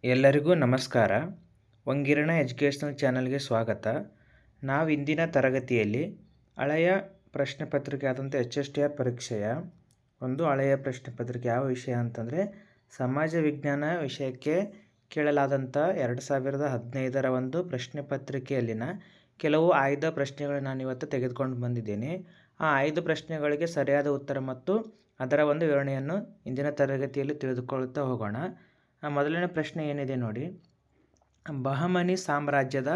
ಎಲ್ಲರಿಗೂ ನಮಸ್ಕಾರ. ವಂಗಿರಣ ಎಜುಕೇಷನಲ್ ಚಾನಲ್ಗೆ ಸ್ವಾಗತ. ನಾವು ಇಂದಿನ ತರಗತಿಯಲ್ಲಿ ಹಳೆಯ ಪ್ರಶ್ನೆ ಪತ್ರಿಕೆ ಆದಂಥ HSTR ಪರೀಕ್ಷೆಯ ಒಂದು ಹಳೆಯ ಪ್ರಶ್ನೆ ಪತ್ರಿಕೆ ಯಾವ ವಿಷಯ ಅಂತಂದರೆ ಸಮಾಜ ವಿಜ್ಞಾನ ವಿಷಯಕ್ಕೆ ಕೇಳಲಾದಂಥ 2015ರ ಒಂದು ಪ್ರಶ್ನೆ ಪತ್ರಿಕೆಯಲ್ಲಿನ ಕೆಲವು ಆಯ್ದ ಪ್ರಶ್ನೆಗಳನ್ನು ನಾನು ಇವತ್ತು ತೆಗೆದುಕೊಂಡು ಬಂದಿದ್ದೇನೆ. ಆ 5 ಪ್ರಶ್ನೆಗಳಿಗೆ ಸರಿಯಾದ ಉತ್ತರ ಮತ್ತು ಅದರ ಒಂದು ವಿವರಣೆಯನ್ನು ಇಂದಿನ ತರಗತಿಯಲ್ಲಿ ತಿಳಿದುಕೊಳ್ಳುತ್ತಾ ಹೋಗೋಣ. ಮೊದಲನೇ ಪ್ರಶ್ನೆ ಏನಿದೆ ನೋಡಿ, ಬಹಮನಿ ಸಾಮ್ರಾಜ್ಯದ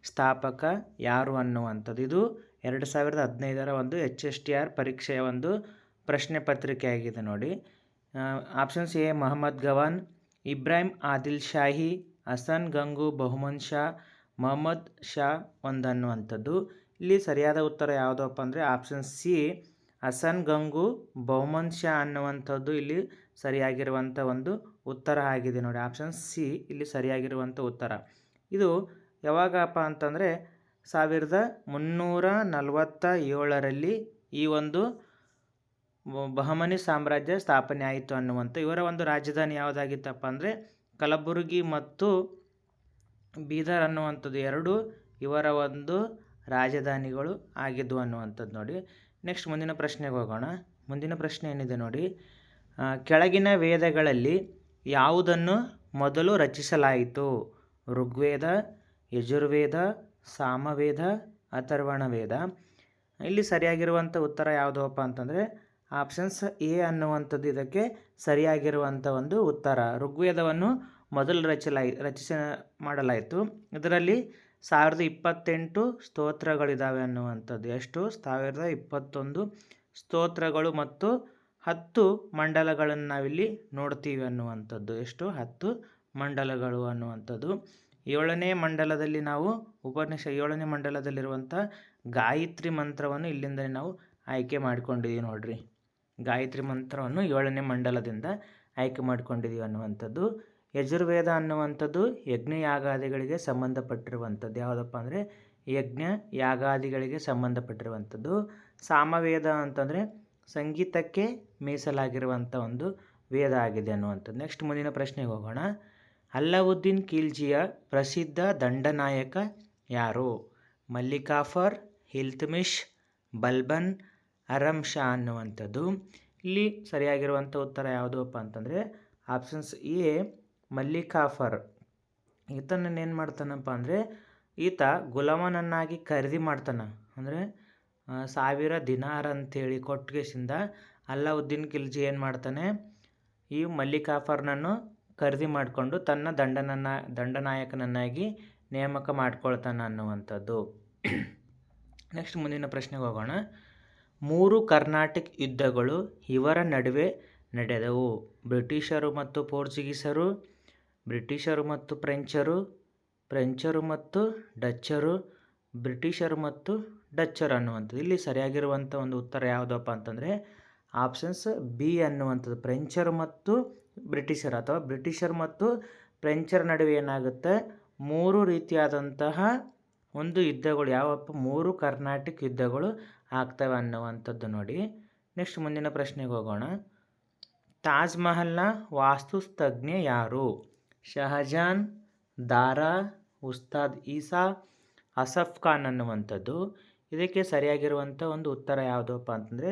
ಸ್ಥಾಪಕ ಯಾರು ಅನ್ನುವಂಥದ್ದು. ಇದು 2015ರ ಒಂದು HSTR ಪರೀಕ್ಷೆಯ ಒಂದು ಪ್ರಶ್ನೆ ಪತ್ರಿಕೆ ಆಗಿದೆ ನೋಡಿ. ಆಪ್ಷನ್ಸ್ ಎ ಮೊಹಮ್ಮದ್ ಗವಾನ್, ಇಬ್ರಾಹಿಂ ಆದಿಲ್ ಶಾಹಿ, ಹಸನ್ ಗಂಗು ಬಹುಮನ್ ಶಾ, ಮೊಹಮ್ಮದ್ ಶಾ ಒಂದು ಅನ್ನುವಂಥದ್ದು. ಇಲ್ಲಿ ಸರಿಯಾದ ಉತ್ತರ ಯಾವುದಪ್ಪ ಅಂದರೆ ಆಪ್ಷನ್ ಸಿ ಹಸನ್ ಗಂಗು ಬಹುಮನ್ ಶಾ ಅನ್ನುವಂಥದ್ದು ಇಲ್ಲಿ ಸರಿಯಾಗಿರುವಂಥ ಒಂದು ಉತ್ತರ ಆಗಿದೆ ನೋಡಿ. ಆಪ್ಷನ್ ಸಿ ಇಲ್ಲಿ ಸರಿಯಾಗಿರುವಂಥ ಉತ್ತರ. ಇದು ಯಾವಾಗಪ್ಪ ಅಂತಂದರೆ 1347ರಲ್ಲಿ ಈ ಒಂದು ಬಹಮನಿ ಸಾಮ್ರಾಜ್ಯ ಸ್ಥಾಪನೆ ಆಯಿತು ಅನ್ನುವಂಥ. ಇವರ ಒಂದು ರಾಜಧಾನಿ ಯಾವುದಾಗಿತ್ತಪ್ಪ ಅಂದರೆ ಕಲಬುರಗಿ ಮತ್ತು ಬೀದರ್ ಅನ್ನುವಂಥದ್ದು ಎರಡು ಇವರ ಒಂದು ರಾಜಧಾನಿಗಳು ಆಗಿದ್ವು ಅನ್ನುವಂಥದ್ದು ನೋಡಿ. ನೆಕ್ಸ್ಟ್ ಮುಂದಿನ ಪ್ರಶ್ನೆಗೆ ಹೋಗೋಣ. ಮುಂದಿನ ಪ್ರಶ್ನೆ ಏನಿದೆ ನೋಡಿ, ಕೆಳಗಿನ ವೇದಗಳಲ್ಲಿ ಯಾವುದನ್ನು ಮೊದಲು ರಚಿಸಲಾಯಿತು? ಋಗ್ವೇದ, ಯಜುರ್ವೇದ, ಸಾಮವೇದ, ಅಥರ್ವಣ ವೇದ. ಇಲ್ಲಿ ಸರಿಯಾಗಿರುವಂಥ ಉತ್ತರ ಯಾವುದಪ್ಪ ಅಂತಂದರೆ ಆಪ್ಷನ್ಸ್ ಎ ಅನ್ನುವಂಥದ್ದು ಇದಕ್ಕೆ ಸರಿಯಾಗಿರುವಂಥ ಒಂದು ಉತ್ತರ. ಋಗ್ವೇದವನ್ನು ಮೊದಲು ಮಾಡಲಾಯಿತು. ಇದರಲ್ಲಿ 1028 ಸ್ತೋತ್ರಗಳಿದ್ದಾವೆ ಅನ್ನುವಂಥದ್ದು. ಎಷ್ಟು? 1021 ಸ್ತೋತ್ರಗಳು ಮತ್ತು 10 ಮಂಡಲಗಳನ್ನು ನಾವಿಲ್ಲಿ ನೋಡ್ತೀವಿ ಅನ್ನುವಂಥದ್ದು. ಎಷ್ಟು? 10 ಮಂಡಲಗಳು ಅನ್ನುವಂಥದ್ದು. 7ನೇ ಮಂಡಲದಲ್ಲಿ ನಾವು 7ನೇ ಮಂಡಲದಲ್ಲಿರುವಂಥ ಗಾಯತ್ರಿ ಮಂತ್ರವನ್ನು ಇಲ್ಲಿಂದ ನಾವು ಆಯ್ಕೆ ಮಾಡ್ಕೊಂಡಿದ್ದೀವಿ ನೋಡ್ರಿ. ಗಾಯತ್ರಿ ಮಂತ್ರವನ್ನು 7ನೇ ಮಂಡಲದಿಂದ ಆಯ್ಕೆ ಮಾಡ್ಕೊಂಡಿದ್ದೀವಿ ಅನ್ನುವಂಥದ್ದು. ಯಜುರ್ವೇದ ಅನ್ನುವಂಥದ್ದು ಯಜ್ಞ ಯಾಗಾದಿಗಳಿಗೆ ಸಂಬಂಧಪಟ್ಟಿರುವಂಥದ್ದು. ಯಾವುದಪ್ಪ ಅಂದರೆ ಯಜ್ಞ ಯಾಗಾದಿಗಳಿಗೆ ಸಂಬಂಧಪಟ್ಟಿರುವಂಥದ್ದು. ಸಾಮವೇದ ಅಂತಂದರೆ ಸಂಗೀತಕ್ಕೆ ಮೀಸಲಾಗಿರುವಂಥ ಒಂದು ವೇದ ಆಗಿದೆ ಅನ್ನುವಂಥದ್ದು. ನೆಕ್ಸ್ಟ್ ಮುಂದಿನ ಪ್ರಶ್ನೆಗೆ ಹೋಗೋಣ. ಅಲ್ಲಾವುದ್ದೀನ್ ಖಿಲ್ಜಿಯ ಪ್ರಸಿದ್ಧ ದಂಡನಾಯಕ ಯಾರು? ಮಲ್ಲಿಕಾಫರ್, ಇಲ್ತುಮಿಶ್, ಬಲ್ಬನ್, ಅರಮ್ ಶಾ ಅನ್ನುವಂಥದ್ದು. ಇಲ್ಲಿ ಸರಿಯಾಗಿರುವಂಥ ಉತ್ತರ ಯಾವುದಪ್ಪ ಅಂತಂದರೆ ಆಪ್ಷನ್ಸ್ ಎ ಮಲ್ಲಿಕಾಫರ್. ಈತನನ್ನು ಏನು ಮಾಡ್ತಾನಪ್ಪ ಅಂದರೆ ಈತ ಗುಲಾಮನನ್ನಾಗಿ ಖರೀದಿ ಮಾಡ್ತಾನೆ. ಅಂದರೆ 1000 ದಿನಾರ್ ಅಂಥೇಳಿ ಕೊಟ್ಟಿಗೆಸಿಂದ ಅಲ್ಲಾವುದ್ದೀನ್ ಖಿಲ್ಜಿ ಏನು ಮಾಡ್ತಾನೆ, ಈ ಮಲ್ಲಿಕಾಫರ್ನನ್ನು ಖರೀದಿ ಮಾಡಿಕೊಂಡು ತನ್ನ ದಂಡನಾಯಕನನ್ನಾಗಿ ನೇಮಕ ಮಾಡ್ಕೊಳ್ತಾನೆ ಅನ್ನುವಂಥದ್ದು. ನೆಕ್ಸ್ಟ್ ಮುಂದಿನ ಪ್ರಶ್ನೆಗೆ ಹೋಗೋಣ. 3 ಕರ್ನಾಟಿಕ್ ಯುದ್ಧಗಳು ಇವರ ನಡುವೆ ನಡೆದವು. ಬ್ರಿಟಿಷರು ಮತ್ತು ಪೋರ್ಚುಗೀಸರು, ಬ್ರಿಟಿಷರು ಮತ್ತು ಫ್ರೆಂಚರು, ಫ್ರೆಂಚರು ಮತ್ತು ಡಚ್ಚರು, ಬ್ರಿಟಿಷರು ಮತ್ತು ಡಚ್ಚರು ಅನ್ನುವಂಥದ್ದು. ಇಲ್ಲಿ ಸರಿಯಾಗಿರುವಂಥ ಒಂದು ಉತ್ತರ ಯಾವುದಪ್ಪ ಅಂತಂದರೆ ಆಪ್ಷನ್ಸ್ ಬಿ ಅನ್ನುವಂಥದ್ದು. ಫ್ರೆಂಚರು ಮತ್ತು ಬ್ರಿಟಿಷರು ಅಥವಾ ಬ್ರಿಟಿಷರು ಮತ್ತು ಫ್ರೆಂಚರ ನಡುವೆ ಏನಾಗುತ್ತೆ 3 ರೀತಿಯಾದಂತಹ ಒಂದು ಯುದ್ಧಗಳು ಯಾವಪ್ಪ 3 ಕರ್ನಾಟಿಕ್ ಯುದ್ಧಗಳು ಆಗ್ತವೆ ಅನ್ನುವಂಥದ್ದು ನೋಡಿ. ನೆಕ್ಸ್ಟ್ ಮುಂದಿನ ಪ್ರಶ್ನೆಗೆ ಹೋಗೋಣ. ತಾಜ್ ಮಹಲ್ನ ವಾಸ್ತುತಜ್ಞ ಯಾರು? ಶಹಜಾನ್, ದಾರಾ, ಉಸ್ತಾದ್ ಈಸಾ, ಅಸಫ್ ಖಾನ್ ಅನ್ನುವಂಥದ್ದು. ಇದಕ್ಕೆ ಸರಿಯಾಗಿರುವಂಥ ಒಂದು ಉತ್ತರ ಯಾವುದಪ್ಪ ಅಂತಂದರೆ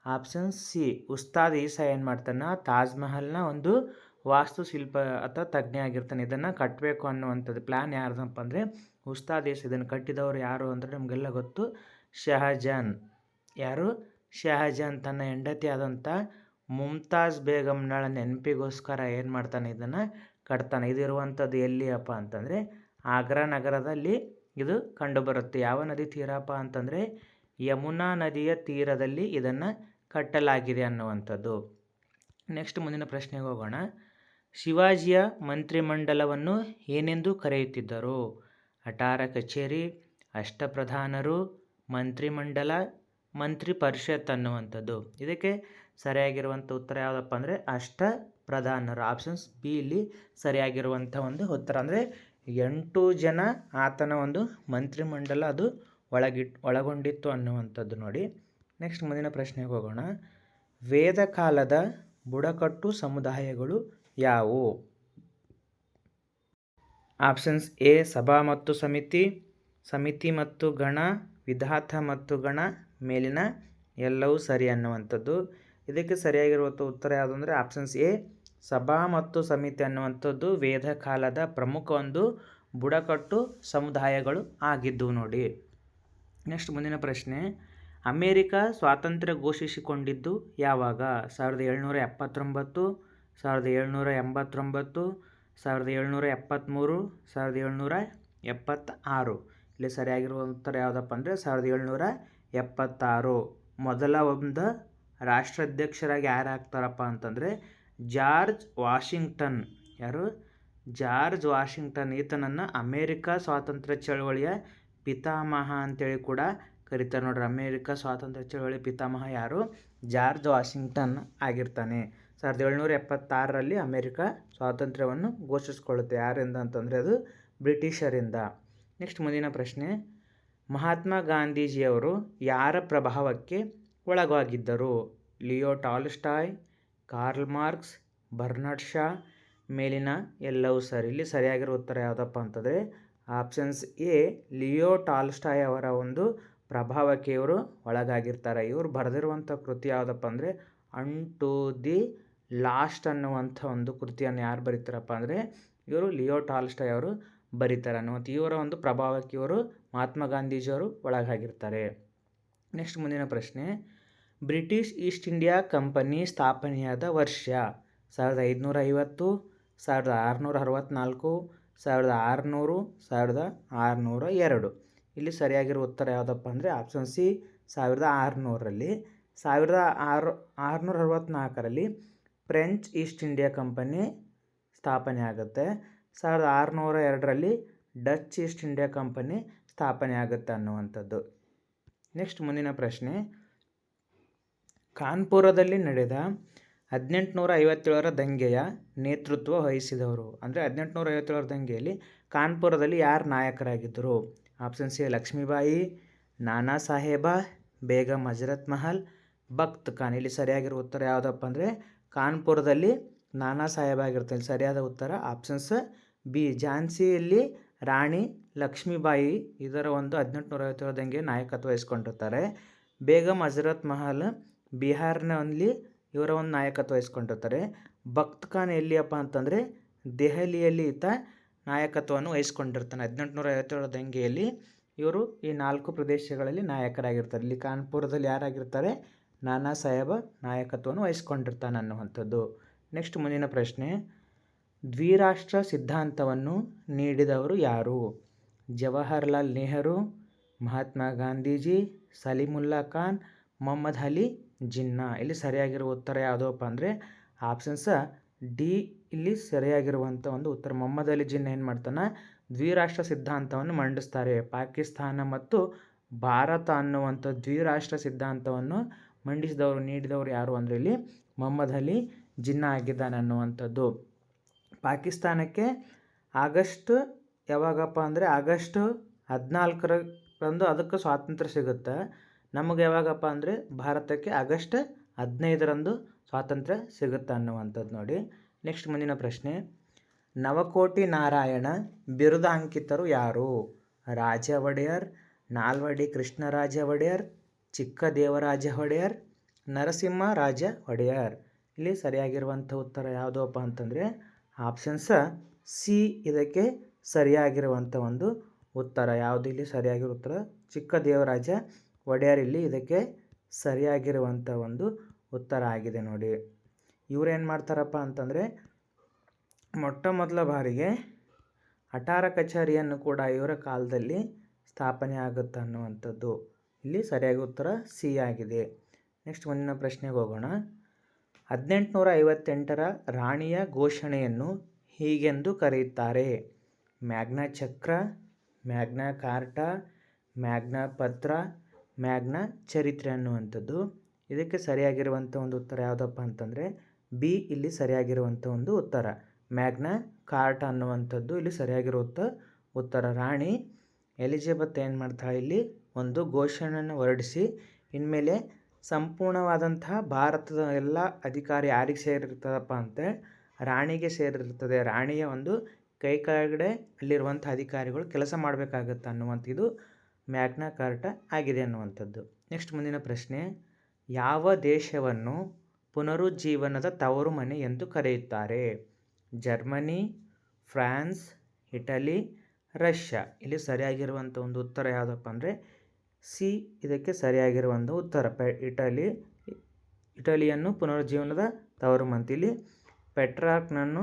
ಆಪ್ಷನ್ ಸಿ ಉಸ್ತಾದ್ ಈಸಾ ಏನು ಮಾಡ್ತಾನೆ, ತಾಜ್ ಮಹಲ್ನ ಒಂದು ವಾಸ್ತುಶಿಲ್ಪ ಅಥವಾ ತಜ್ಞ ಆಗಿರ್ತಾನೆ. ಇದನ್ನು ಕಟ್ಟಬೇಕು ಅನ್ನುವಂಥದ್ದು ಪ್ಲ್ಯಾನ್ ಯಾರ್ದಪ್ಪ ಅಂದರೆ ಉಸ್ತಾದ್ ಈಸಾ. ಇದನ್ನು ಕಟ್ಟಿದವರು ಯಾರು ಅಂದರೆ ನಮಗೆಲ್ಲ ಗೊತ್ತು, ಶಹಜಾನ್. ಯಾರು? ಶಹಜಾನ್ ತನ್ನ ಹೆಂಡತಿ ಆದಂಥ ಮುಮ್ತಾಜ್ ಬೇಗಂನ ನೆನಪಿಗೋಸ್ಕರ ಏನು ಮಾಡ್ತಾನೆ, ಇದನ್ನು ಕಟ್ತಾನೆ. ಇದಿರುವಂಥದ್ದು ಎಲ್ಲಿಯಪ್ಪ ಅಂತಂದರೆ ಆಗ್ರಾ ನಗರದಲ್ಲಿ ಇದು ಕಂಡುಬರುತ್ತೆ. ಯಾವ ನದಿ ತೀರಪ್ಪ ಅಂತಂದರೆ ಯಮುನಾ ನದಿಯ ತೀರದಲ್ಲಿ ಇದನ್ನು ಕಟ್ಟಲಾಗಿದೆ ಅನ್ನುವಂಥದ್ದು. ನೆಕ್ಸ್ಟ್ ಮುಂದಿನ ಪ್ರಶ್ನೆಗೆ ಹೋಗೋಣ. ಶಿವಾಜಿಯ ಮಂತ್ರಿಮಂಡಲವನ್ನು ಏನೆಂದು ಕರೆಯುತ್ತಿದ್ದರು? ಅಟಾರ ಕಚೇರಿ, ಅಷ್ಟಪ್ರಧಾನರು, ಮಂತ್ರಿಮಂಡಲ, ಮಂತ್ರಿ ಪರಿಷತ್ ಅನ್ನುವಂಥದ್ದು. ಇದಕ್ಕೆ ಸರಿಯಾಗಿರುವಂಥ ಉತ್ತರ ಯಾವುದಪ್ಪ ಅಂದರೆ ಅಷ್ಟ ಪ್ರಧಾನರು. ಆಪ್ಷನ್ಸ್ ಬಿ ಇಲ್ಲಿ ಸರಿಯಾಗಿರುವಂಥ ಒಂದು ಉತ್ತರ. ಅಂದರೆ 8 ಜನ ಆತನ ಒಂದು ಮಂತ್ರಿಮಂಡಲ ಅದು ಒಳಗೊಂಡಿತ್ತು ಅನ್ನುವಂಥದ್ದು ನೋಡಿ. ನೆಕ್ಸ್ಟ್ ಮುಂದಿನ ಪ್ರಶ್ನೆಗೆ ಹೋಗೋಣ. ವೇದ ಕಾಲದ ಬುಡಕಟ್ಟು ಸಮುದಾಯಗಳು ಯಾವುವು? ಆಪ್ಷನ್ಸ್ ಎ ಸಭಾ ಮತ್ತು ಸಮಿತಿ, ಸಮಿತಿ ಮತ್ತು ಗಣ, ವಿಧಾತ ಮತ್ತು ಗಣ, ಮೇಲಿನ ಎಲ್ಲವೂ ಸರಿ ಅನ್ನುವಂಥದ್ದು. ಇದಕ್ಕೆ ಸರಿಯಾಗಿರುವಂಥ ಉತ್ತರ ಯಾವುದು ಅಂದರೆ ಆಪ್ಷನ್ಸ್ ಎ ಸಭಾ ಮತ್ತು ಸಮಿತಿ ಅನ್ನುವಂಥದ್ದು ವೇದ ಕಾಲದ ಪ್ರಮುಖ ಒಂದು ಬುಡಕಟ್ಟು ಸಮುದಾಯಗಳು ಆಗಿದ್ದವು ನೋಡಿ. ನೆಕ್ಸ್ಟ್ ಮುಂದಿನ ಪ್ರಶ್ನೆ, ಅಮೇರಿಕಾ ಸ್ವಾತಂತ್ರ್ಯ ಘೋಷಿಸಿಕೊಂಡಿದ್ದು ಯಾವಾಗ? 1779, 1789, 1773, 1776. ಇಲ್ಲಿ ಸರಿಯಾಗಿರುವ ಉತ್ತರ ಯಾವುದಪ್ಪ ಅಂದರೆ 1776. ಮೊದಲ ಒಂದು ರಾಷ್ಟ್ರಾಧ್ಯಕ್ಷರಾಗಿ ಯಾರು ಆಗ್ತಾರಪ್ಪ ಅಂತಂದರೆ ಜಾರ್ಜ್ ವಾಷಿಂಗ್ಟನ್. ಯಾರು? George Washington. ಈತನನ್ನು ಅಮೇರಿಕಾ ಸ್ವಾತಂತ್ರ್ಯ ಚಳವಳಿಯ ಪಿತಾಮಹ ಅಂತೇಳಿ ಕೂಡ ಕರೀತಾರೆ ನೋಡ್ರಿ. ಅಮೇರಿಕಾ ಸ್ವಾತಂತ್ರ್ಯ ಚಳವಳಿ ಪಿತಾಮಹ ಯಾರು? ಜಾರ್ಜ್ ವಾಷಿಂಗ್ಟನ್ ಆಗಿರ್ತಾನೆ. 1776ರಲ್ಲಿ ಅಮೇರಿಕಾ ಸ್ವಾತಂತ್ರ್ಯವನ್ನು ಘೋಷಿಸಿಕೊಳ್ಳುತ್ತೆ. ಯಾರಿಂದ ಅಂತಂದರೆ ಅದು ಬ್ರಿಟಿಷರಿಂದ. ನೆಕ್ಸ್ಟ್ ಮುಂದಿನ ಪ್ರಶ್ನೆ, ಮಹಾತ್ಮ ಗಾಂಧೀಜಿಯವರು ಯಾರ ಪ್ರಭಾವಕ್ಕೆ ಒಳಗಾಗಿದ್ದರು? Leo Tolstoy, Karl Marx, Bernard Shaw, ಮೇಲಿನ ಎಲ್ಲವೂ ಸರಿ. ಇಲ್ಲಿ ಸರಿಯಾಗಿರೋ ಉತ್ತರ ಯಾವುದಪ್ಪ ಅಂತಂದರೆ ಆಪ್ಷನ್ಸ್ ಎ ಲಿಯೋ ಟಾಲ್ಸ್ಟಾಯ್ ಅವರ ಒಂದು ಪ್ರಭಾವಕ್ಕೆ ಇವರು ಒಳಗಾಗಿರ್ತಾರೆ. ಇವರು ಬರೆದಿರುವಂಥ ಕೃತಿ ಯಾವುದಪ್ಪ ಅಂದರೆ ಅನ್ ಟು ದಿ ಲಾಸ್ಟ್ ಅನ್ನುವಂಥ ಒಂದು ಕೃತಿಯನ್ನು ಯಾರು ಬರೀತಾರಪ್ಪ ಅಂದರೆ ಇವರು ಲಿಯೋ ಟಾಲ್ಸ್ಟಾಯ್ ಅವರು ಬರೀತಾರೆ ಅನ್ನುವಂಥ ಇವರ ಒಂದು ಪ್ರಭಾವಕ್ಕೆ ಇವರು ಮಹಾತ್ಮ ಗಾಂಧೀಜಿಯವರು ಒಳಗಾಗಿರ್ತಾರೆ. ನೆಕ್ಸ್ಟ್ ಮುಂದಿನ ಪ್ರಶ್ನೆ, ಬ್ರಿಟಿಷ್ ಈಸ್ಟ್ ಇಂಡಿಯಾ ಕಂಪನಿ ಸ್ಥಾಪನೆಯಾದ ವರ್ಷ? 1550, 1664, 1600, 1602. ಇಲ್ಲಿ ಸರಿಯಾಗಿರೋ ಉತ್ತರ ಯಾವುದಪ್ಪ ಅಂದರೆ ಆಪ್ಷನ್ ಸಿ 1600ರಲ್ಲಿ. 1664ರಲ್ಲಿ ಫ್ರೆಂಚ್ ಈಸ್ಟ್ ಇಂಡಿಯಾ ಕಂಪನಿ ಸ್ಥಾಪನೆ ಆಗುತ್ತೆ. 1602ರಲ್ಲಿ ಡಚ್ ಈಸ್ಟ್ ಇಂಡಿಯಾ ಕಂಪನಿ ಸ್ಥಾಪನೆ ಆಗುತ್ತೆ ಅನ್ನುವಂಥದ್ದು. ನೆಕ್ಸ್ಟ್ ಮುಂದಿನ ಪ್ರಶ್ನೆ, ಕಾನ್ಪುರದಲ್ಲಿ ನಡೆದ 1857ರ ದಂಗೆಯ ನೇತೃತ್ವ ವಹಿಸಿದವರು? ಅಂದರೆ 1857ರ ದಂಗೆಯಲ್ಲಿ ಕಾನ್ಪುರದಲ್ಲಿ ಯಾರು ನಾಯಕರಾಗಿದ್ದರು? ಆಪ್ಷನ್ ಸಿ ಲಕ್ಷ್ಮೀಬಾಯಿ, ನಾನಾ ಸಾಹೇಬ, ಬೇಗಂ ಹಜರತ್ ಮಹಲ್, ಬಖ್ತ್ ಖಾನ್. ಇಲ್ಲಿ ಸರಿಯಾಗಿರೋ ಉತ್ತರ ಯಾವುದಪ್ಪ ಅಂದರೆ ಕಾನ್ಪುರದಲ್ಲಿ ನಾನಾ ಸಾಹೇಬ ಆಗಿರ್ತಾರೆ. ಸರಿಯಾದ ಉತ್ತರ ಆಪ್ಷನ್ಸ್ ಬಿ ಝಾನ್ಸಿಯಲ್ಲಿ ರಾಣಿ ಲಕ್ಷ್ಮೀಬಾಯಿ ಇದರ ಒಂದು 1857 ದಂಗೆ ನಾಯಕತ್ವ ವಹಿಸ್ಕೊಂಡಿರ್ತಾರೆ. ಬೇಗಂ ಹಜರತ್ ಮಹಲ್ ಬಿಹಾರ್ನಲ್ಲಿ ಇವರ ಒಂದು ನಾಯಕತ್ವ ವಹಿಸ್ಕೊಂಡಿರ್ತಾರೆ. ಬಖ್ತ್ ಖಾನ್ ಎಲ್ಲಿಯಪ್ಪ ಅಂತಂದರೆ ದೆಹಲಿಯಲ್ಲಿ ಈತ ನಾಯಕತ್ವವನ್ನು ವಹಿಸ್ಕೊಂಡಿರ್ತಾನೆ. 1857 ದಂಗೆಯಲ್ಲಿ ಇವರು ಈ 4 ಪ್ರದೇಶಗಳಲ್ಲಿ ನಾಯಕರಾಗಿರ್ತಾರೆ. ಇಲ್ಲಿ ಕಾನ್ಪುರದಲ್ಲಿ ಯಾರಾಗಿರ್ತಾರೆ? ನಾನಾ ಸಾಹೇಬ ನಾಯಕತ್ವವನ್ನು ವಹಿಸ್ಕೊಂಡಿರ್ತಾನೆ ಅನ್ನುವಂಥದ್ದು. ನೆಕ್ಸ್ಟ್ ಮುಂದಿನ ಪ್ರಶ್ನೆ, ದ್ವಿರಾಷ್ಟ್ರ ಸಿದ್ಧಾಂತವನ್ನು ನೀಡಿದವರು ಯಾರು? ಜವಾಹರ್ಲಾಲ್ ನೆಹರು, ಮಹಾತ್ಮ ಗಾಂಧೀಜಿ, ಸಲೀಮುಲ್ಲಾ ಖಾನ್, ಮೊಹಮ್ಮದ್ ಅಲಿ ಜಿನ್ನಾ. ಇಲ್ಲಿ ಸರಿಯಾಗಿರುವ ಉತ್ತರ ಯಾವುದಪ್ಪ ಅಂದರೆ ಆಪ್ಷನ್ಸ್ ಡಿ ಇಲ್ಲಿ ಸರಿಯಾಗಿರುವಂಥ ಒಂದು ಉತ್ತರ. ಮೊಹಮ್ಮದ್ ಅಲಿ ಜಿನ್ನಾ ಏನು ಮಾಡ್ತಾನೆ? ದ್ವಿರಾಷ್ಟ್ರ ಸಿದ್ಧಾಂತವನ್ನು ಮಂಡಿಸ್ತಾರೆ. ಪಾಕಿಸ್ತಾನ ಮತ್ತು ಭಾರತ ಅನ್ನುವಂಥ ದ್ವಿರಾಷ್ಟ್ರ ಸಿದ್ಧಾಂತವನ್ನು ಮಂಡಿಸಿದವರು ನೀಡಿದವರು ಯಾರು ಅಂದರೆ ಇಲ್ಲಿ ಮೊಹಮ್ಮದ್ ಅಲಿ ಜಿನ್ನಾ ಆಗಿದ್ದಾನೆ ಅನ್ನುವಂಥದ್ದು. ಪಾಕಿಸ್ತಾನಕ್ಕೆ ಆಗಸ್ಟ್ ಯಾವಾಗಪ್ಪ ಅಂದರೆ ಆಗಸ್ಟ್ 14ರಂದು ಅದಕ್ಕೆ ಸ್ವಾತಂತ್ರ್ಯ ಸಿಗುತ್ತೆ. ನಮಗೆ ಯಾವಾಗಪ್ಪ ಅಂದರೆ ಭಾರತಕ್ಕೆ ಆಗಸ್ಟ್ 15ರಂದು ಸ್ವಾತಂತ್ರ್ಯ ಸಿಗುತ್ತೆ ಅನ್ನುವಂಥದ್ದು ನೋಡಿ. ನೆಕ್ಸ್ಟ್ ಮುಂದಿನ ಪ್ರಶ್ನೆ, ನವಕೋಟಿ ನಾರಾಯಣ ಬಿರುದಾಂಕಿತರು ಯಾರು? ರಾಜ ಒಡೆಯರ್, ನಾಲ್ವಡಿ ಕೃಷ್ಣರಾಜ ಒಡೆಯರ್, ಚಿಕ್ಕ ದೇವರಾಜ ಒಡೆಯರ್, ನರಸಿಂಹ ರಾಜ ಒಡೆಯರ್. ಇಲ್ಲಿ ಸರಿಯಾಗಿರುವಂಥ ಉತ್ತರ ಯಾವುದಪ್ಪ ಅಂತಂದರೆ ಆಪ್ಷನ್ಸ್ ಸಿ ಇದಕ್ಕೆ ಸರಿಯಾಗಿರುವಂಥ ಒಂದು ಉತ್ತರ. ಯಾವುದು ಇಲ್ಲಿ ಸರಿಯಾಗಿರೋ ಉತ್ತರ? ಚಿಕ್ಕ ದೇವರಾಜ ಒಡೆಯರ್ ಇಲ್ಲಿ ಇದಕ್ಕೆ ಸರಿಯಾಗಿರುವಂಥ ಒಂದು ಉತ್ತರ ಆಗಿದೆ ನೋಡಿ. ಇವರೇನು ಮಾಡ್ತಾರಪ್ಪ ಅಂತಂದರೆ ಮೊಟ್ಟ ಮೊದಲ ಬಾರಿಗೆ ಅಟಾರ ಕಚೇರಿಯನ್ನು ಕೂಡ ಇವರ ಕಾಲದಲ್ಲಿ ಸ್ಥಾಪನೆ ಆಗುತ್ತೆ ಅನ್ನುವಂಥದ್ದು. ಇಲ್ಲಿ ಸರಿಯಾಗಿ ಉತ್ತರ ಸಿ ಆಗಿದೆ. ನೆಕ್ಸ್ಟ್ ಮುಂದಿನ ಪ್ರಶ್ನೆಗೆ ಹೋಗೋಣ. 1858ರ ರಾಣಿಯ ಘೋಷಣೆಯನ್ನು ಹೀಗೆಂದು ಕರೆಯುತ್ತಾರೆ? ಮ್ಯಾಗ್ನಾ ಚಕ್ರ, ಮ್ಯಾಗ್ನಾ ಕಾರ್ಟಾ, ಮ್ಯಾಗ್ನಾ ಪತ್ರ, ಮ್ಯಾಗ್ನಾ ಚರಿತ್ರೆ ಅನ್ನುವಂಥದ್ದು. ಇದಕ್ಕೆ ಸರಿಯಾಗಿರುವಂಥ ಒಂದು ಉತ್ತರ ಯಾವುದಪ್ಪ ಅಂತಂದರೆ ಬಿ ಇಲ್ಲಿ ಸರಿಯಾಗಿರುವಂಥ ಒಂದು ಉತ್ತರ. ಮ್ಯಾಗ್ನಾ ಕಾರ್ಟಾ ಅನ್ನುವಂಥದ್ದು ಇಲ್ಲಿ ಸರಿಯಾಗಿರೋ ಉತ್ತರ. ರಾಣಿ ಎಲಿಜಬೆತ್ ಏನು ಮಾಡ್ತಾಳೆ? ಇಲ್ಲಿ ಒಂದು ಘೋಷಣೆಯನ್ನು ಹೊರಡಿಸಿ ಇನ್ಮೇಲೆ ಸಂಪೂರ್ಣವಾದಂತಹ ಭಾರತದ ಎಲ್ಲ ಅಧಿಕಾರ ಯಾರಿಗೆ ಸೇರಿರ್ತದಪ್ಪ ಅಂತ ರಾಣಿಗೆ ಸೇರಿರ್ತದೆ. ರಾಣಿಯ ಒಂದು ಕೈ ಕೆಳಗಡೆ ಅಲ್ಲಿರುವಂಥ ಅಧಿಕಾರಿಗಳು ಕೆಲಸ ಮಾಡಬೇಕಾಗತ್ತೆ ಅನ್ನುವಂಥ ಇದು ಮ್ಯಾಗ್ನಾ ಕಾರ್ಟಾ ಆಗಿದೆ ಅನ್ನುವಂಥದ್ದು. ನೆಕ್ಸ್ಟ್ ಮುಂದಿನ ಪ್ರಶ್ನೆ, ಯಾವ ದೇಶವನ್ನು ಪುನರುಜ್ಜೀವನದ ತವರು ಮನೆ ಎಂದು ಕರೆಯುತ್ತಾರೆ? Germany, France, Italy, Russia. ಇಲ್ಲಿ ಸರಿಯಾಗಿರುವಂಥ ಒಂದು ಉತ್ತರ ಯಾವುದಪ್ಪ ಅಂದರೆ ಸಿ ಇದಕ್ಕೆ ಸರಿಯಾಗಿರುವಂಥ ಉತ್ತರ. ಇಟಲಿಯನ್ನು ಪುನರುಜ್ಜೀವನದ ತವರು ಮನೆ. ಇಲ್ಲಿ ಪೆಟ್ರಾರ್ಕ್ನನ್ನು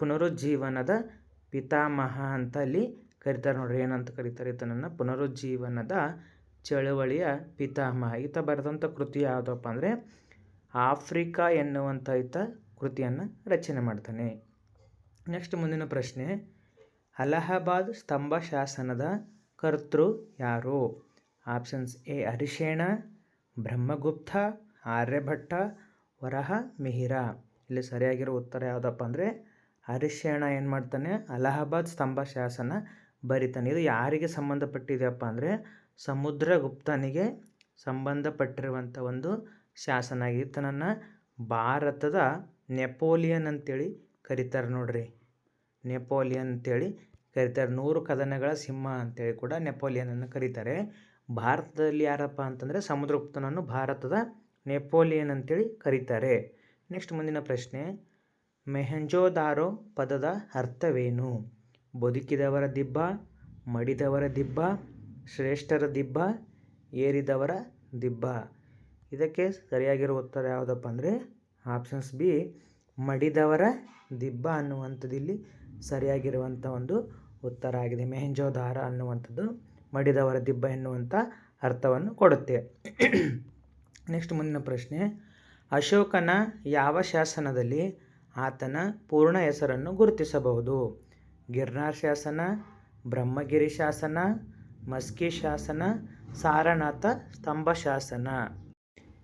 ಪುನರುಜ್ಜೀವನದ ಪಿತಾಮಹ ಅಂತ ಅಲ್ಲಿ ಕರೀತಾರೆ ನೋಡ್ರಿ. ಏನಂತ ಕರೀತಾರೆ ಈತನನ್ನು? ಪುನರುಜ್ಜೀವನದ ಚಳುವಳಿಯ ಪಿತಾಮಹ. ಈತ ಬರೆದಂಥ ಕೃತಿ ಯಾವುದಪ್ಪ ಅಂದರೆ ಆಫ್ರಿಕಾ ಎನ್ನುವಂಥ ಈತ ಕೃತಿಯನ್ನು ರಚನೆ ಮಾಡ್ತಾನೆ. ನೆಕ್ಸ್ಟ್ ಮುಂದಿನ ಪ್ರಶ್ನೆ, ಅಲಹಾಬಾದ್ ಸ್ತಂಭ ಶಾಸನದ ಕರ್ತೃ ಯಾರು? Options A ಹರಿಶೇಣ, Brahmagupta, Aryabhata, Varaha ಮಿಹಿರ. ಇಲ್ಲಿ ಸರಿಯಾಗಿರೋ ಉತ್ತರ ಯಾವುದಪ್ಪ ಅಂದರೆ ಹರಿಶೇಣ ಏನು ಮಾಡ್ತಾನೆ? ಅಲಹಾಬಾದ್ ಸ್ತಂಭ ಶಾಸನ ಬರಿತಾನೆ. ಇದು ಯಾರಿಗೆ ಸಂಬಂಧಪಟ್ಟಿದೆಯಪ್ಪ ಅಂದರೆ ಸಮುದ್ರಗುಪ್ತನಿಗೆ ಸಂಬಂಧಪಟ್ಟಿರುವಂಥ ಒಂದು ಶಾಸನ. ಈತನನ್ನು ಭಾರತದ ನೆಪೋಲಿಯನ್ ಅಂತೇಳಿ ಕರೀತಾರೆ ನೋಡ್ರಿ. ನೆಪೋಲಿಯನ್ ಅಂತೇಳಿ ಕರೀತಾರೆ. 100 ಕದನಗಳ ಸಿಂಹ ಅಂತೇಳಿ ಕೂಡ ನೆಪೋಲಿಯನನ್ನು ಕರೀತಾರೆ. ಭಾರತದಲ್ಲಿ ಯಾರಪ್ಪ ಅಂತಂದರೆ ಸಮುದ್ರಗುಪ್ತನನ್ನು ಭಾರತದ ನೆಪೋಲಿಯನ್ ಅಂತೇಳಿ ಕರೀತಾರೆ. ನೆಕ್ಸ್ಟ್ ಮುಂದಿನ ಪ್ರಶ್ನೆ, ಮೊಹೆಂಜೊದಾರೋ ಪದದ ಅರ್ಥವೇನು? ಬದುಕಿದವರ ದಿಬ್ಬ, ಮಡಿದವರ ದಿಬ್ಬ, ಶ್ರೇಷ್ಠರ ದಿಬ್ಬ, ಏರಿದವರ ದಿಬ್ಬ. ಇದಕ್ಕೆ ಸರಿಯಾಗಿರೋ ಉತ್ತರ ಯಾವುದಪ್ಪ ಅಂದರೆ ಆಪ್ಷನ್ಸ್ ಬಿ ಮಡಿದವರ ದಿಬ್ಬ ಅನ್ನುವಂಥದ್ದು ಇಲ್ಲಿ ಸರಿಯಾಗಿರುವಂಥ ಒಂದು ಉತ್ತರ ಆಗಿದೆ. ಮೊಹೆಂಜೊದಾರ ಅನ್ನುವಂಥದ್ದು ಮಡಿದವರ ದಿಬ್ಬ ಎನ್ನುವಂಥ ಅರ್ಥವನ್ನು ಕೊಡುತ್ತೆ. ನೆಕ್ಸ್ಟ್ ಮುಂದಿನ ಪ್ರಶ್ನೆ, ಅಶೋಕನ ಯಾವ ಶಾಸನದಲ್ಲಿ ಆತನ ಪೂರ್ಣ ಹೆಸರನ್ನು ಗುರುತಿಸಬಹುದು? ಗಿರ್ನಾರ್ ಶಾಸನ, ಬ್ರಹ್ಮಗಿರಿ ಶಾಸನ, ಮಸ್ಕಿ ಶಾಸನ, ಸಾರನಾಥ ಸ್ತಂಭ ಶಾಸನ.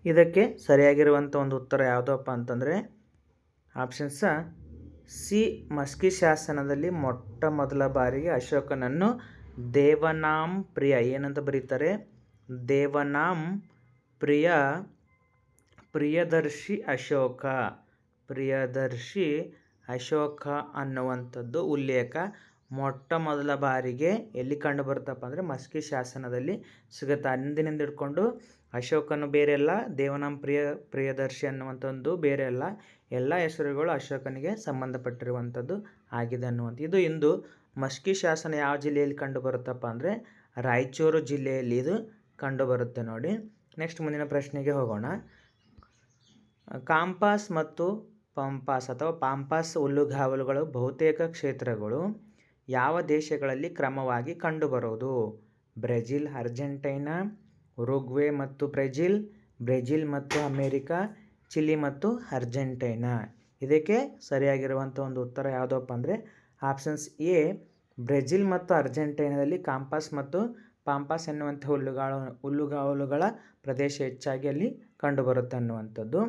ಇದಕ್ಕೆ ಸರಿಯಾಗಿರುವಂಥ ಒಂದು ಉತ್ತರ ಯಾವುದಪ್ಪ ಅಂತಂದರೆ ಆಪ್ಷನ್ಸ ಸಿ ಮಸ್ಕಿ ಶಾಸನದಲ್ಲಿ ಮೊಟ್ಟ ಮೊದಲ ಬಾರಿಗೆ ಅಶೋಕನನ್ನು ದೇವನಾಂ ಪ್ರಿಯ ಏನಂತ ಬರೀತಾರೆ? ದೇವನಾಂ ಪ್ರಿಯದರ್ಶಿ ಅಶೋಕ ಅನ್ನುವಂಥದ್ದು ಉಲ್ಲೇಖ ಮೊಟ್ಟ ಮೊದಲ ಬಾರಿಗೆ ಎಲ್ಲಿ ಕಂಡು ಬರುತ್ತಪ್ಪ ಅಂದರೆ ಮಸ್ಕಿ ಶಾಸನದಲ್ಲಿ ಸಿಗುತ್ತೆ. ಅಂದಿನಿಂದ ಹಿಡ್ಕೊಂಡು ಅಶೋಕನು ಬೇರೆ ಅಲ್ಲ, ದೇವನಾಂ ಪ್ರಿಯದರ್ಶಿ ಅನ್ನುವಂಥ ಒಂದು ಬೇರೆ ಅಲ್ಲ, ಎಲ್ಲ ಹೆಸರುಗಳು ಅಶೋಕನಿಗೆ ಸಂಬಂಧಪಟ್ಟಿರುವಂಥದ್ದು ಆಗಿದೆ ಅನ್ನುವಂಥ ಇದು. ಇಂದು ಮಸ್ಕಿ ಶಾಸನ ಯಾವ ಜಿಲ್ಲೆಯಲ್ಲಿ ಕಂಡು ಬರುತ್ತಪ್ಪ ಅಂದರೆ ರಾಯಚೂರು ಜಿಲ್ಲೆಯಲ್ಲಿ ಇದು ಕಂಡು ಬರುತ್ತೆ ನೋಡಿ. ನೆಕ್ಸ್ಟ್ ಮುಂದಿನ ಪ್ರಶ್ನೆಗೆ ಹೋಗೋಣ. ಕಾಂಪಾಸ್ ಮತ್ತು ಪಾಂಪಾಸ್ ಹುಲ್ಲುಗಾವಲುಗಳು ಬಹುತೇಕ ಕ್ಷೇತ್ರಗಳು ಯಾವ ದೇಶಗಳಲ್ಲಿ ಕ್ರಮವಾಗಿ ಕಂಡುಬರುವುದು? ಬ್ರೆಜಿಲ್, ಅರ್ಜೆಂಟೈನಾ, ಉರುಗ್ವೆ ಮತ್ತು ಬ್ರೆಜಿಲ್ ಮತ್ತು ಅಮೇರಿಕಾ, ಚಿಲಿ ಮತ್ತು ಅರ್ಜೆಂಟೈನಾ. ಇದಕ್ಕೆ ಸರಿಯಾಗಿರುವಂಥ ಒಂದು ಉತ್ತರ ಯಾವುದಪ್ಪ ಅಂದರೆ ಆಪ್ಷನ್ಸ್ ಎ ಬ್ರೆಜಿಲ್ ಮತ್ತು ಅರ್ಜೆಂಟೈನಾದಲ್ಲಿ ಕಾಂಪಾಸ್ ಮತ್ತು ಪಾಂಪಾಸ್ ಎನ್ನುವಂಥ ಹುಲ್ಲುಗಾವಲುಗಳ ಪ್ರದೇಶ ಹೆಚ್ಚಾಗಿ ಅಲ್ಲಿ ಕಂಡುಬರುತ್ತೆ ಅನ್ನುವಂಥದ್ದು.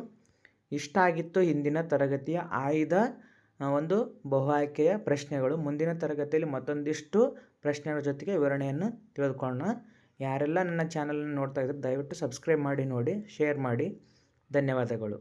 ಇಷ್ಟ ಆಗಿತ್ತು ಇಂದಿನ ತರಗತಿಯ ಆಯ್ದ ಒಂದು ಬಹು ಆಯ್ಕೆಯ ಪ್ರಶ್ನೆಗಳು. ಮುಂದಿನ ತರಗತಿಯಲ್ಲಿ ಮತ್ತೊಂದಿಷ್ಟು ಪ್ರಶ್ನೆಗಳ ಜೊತೆಗೆ ವಿವರಣೆಯನ್ನು ತಿಳಿದುಕೊಳ್ಳೋಣ. ಯಾರೆಲ್ಲ ನನ್ನ ಚಾನಲನ್ನು ನೋಡ್ತಾ ಇದ್ದಾರೆ ದಯವಿಟ್ಟು ಸಬ್ಸ್ಕ್ರೈಬ್ ಮಾಡಿ, ನೋಡಿ, ಶೇರ್ ಮಾಡಿ. ಧನ್ಯವಾದಗಳು.